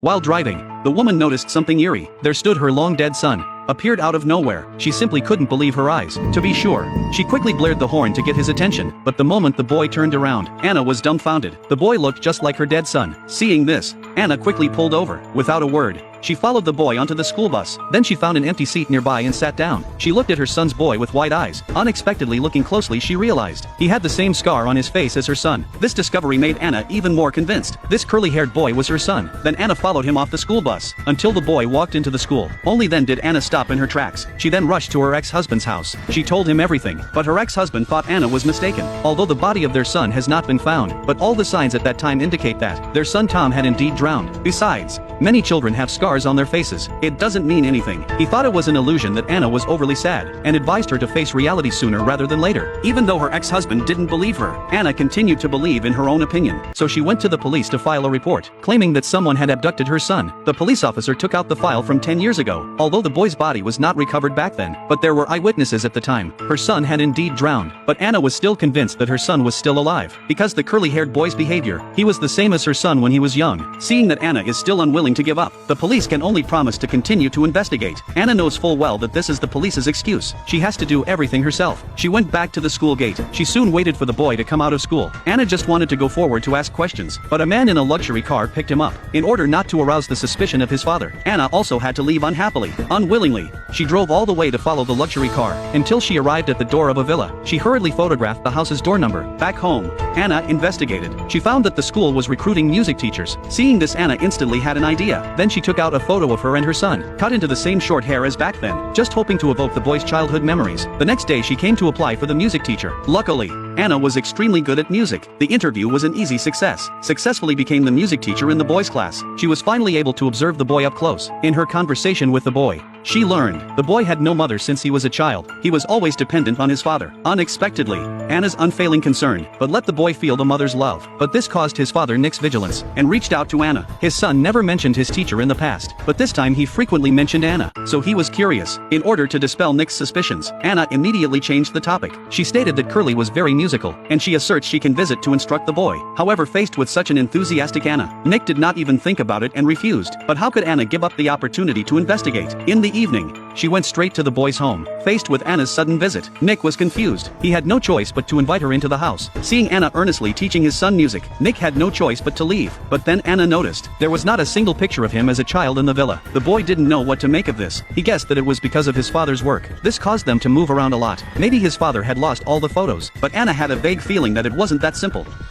While driving, the woman noticed something eerie. There stood her long-dead son, appeared out of nowhere. She simply couldn't believe her eyes. To be sure, she quickly blared the horn to get his attention, but the moment the boy turned around, Anna was dumbfounded. The boy looked just like her dead son. Seeing this, Anna quickly pulled over. Without a word, she followed the boy onto the school bus. Then she found an empty seat nearby and sat down. She looked at her son's boy with wide eyes. Unexpectedly looking closely, she realized he had the same scar on his face as her son. This discovery made Anna even more convinced. This curly-haired boy was her son. Then Anna followed him off the school bus until the boy walked into the school. Only then did Anna stop in her tracks. She then rushed to her ex-husband's house. She told him everything, but her ex-husband thought Anna was mistaken. Although the body of their son has not been found, but all the signs at that time indicate that their son Tom had indeed drowned. Besides, many children have scars on their faces. It doesn't mean anything. He thought it was an illusion that Anna was overly sad, and advised her to face reality sooner rather than later. Even though her ex-husband didn't believe her, Anna continued to believe in her own opinion. So she went to the police to file a report, claiming that someone had abducted her son. The police officer took out the file from 10 years ago, although the boy's body was not recovered back then. But there were eyewitnesses at the time. Her son had indeed drowned, but Anna was still convinced that her son was still alive. Because the curly-haired boy's behavior, he was the same as her son when he was young. Seeing that Anna is still unwilling to give up, the police can only promise to continue to investigate. Anna knows full well that this is the police's excuse. She has to do everything herself. She went back to the school gate. She soon waited for the boy to come out of school. Anna just wanted to go forward to ask questions, but a man in a luxury car picked him up. In order not to arouse the suspicion of his father, Anna also had to leave unhappily. Unwillingly, she drove all the way to follow the luxury car, until she arrived at the door of a villa. She hurriedly photographed the house's door number. Back home, Anna investigated. She found that the school was recruiting music teachers. Seeing this, Anna instantly had an idea. Then she took out a photo of her and her son, cut into the same short hair as back then, just hoping to evoke the boy's childhood memories. The next day she came to apply for the music teacher. Luckily, Anna was extremely good at music. The interview was an easy success. Successfully became the music teacher in the boys' class. She was finally able to observe the boy up close. In her conversation with the boy, she learned the boy had no mother since he was a child. He was always dependent on his father. Unexpectedly, Anna's unfailing concern, but let the boy feel the mother's love. But this caused his father Nick's vigilance, and reached out to Anna. His son never mentioned his teacher in the past, but this time he frequently mentioned Anna, so he was curious. In order to dispel Nick's suspicions, Anna immediately changed the topic. She stated that Curly was very musical, and she asserts she can visit to instruct the boy. However, faced with such an enthusiastic Anna, Nick did not even think about it and refused. But how could Anna give up the opportunity to investigate? In the evening, she went straight to the boy's home. Faced with Anna's sudden visit, Nick was confused. He had no choice but to invite her into the house. Seeing Anna earnestly teaching his son music, Nick had no choice but to leave. But then Anna noticed there was not a single picture of him as a child in the villa. The boy didn't know what to make of this. He guessed that it was because of his father's work. This caused them to move around a lot. Maybe his father had lost all the photos, but Anna had a vague feeling that it wasn't that simple.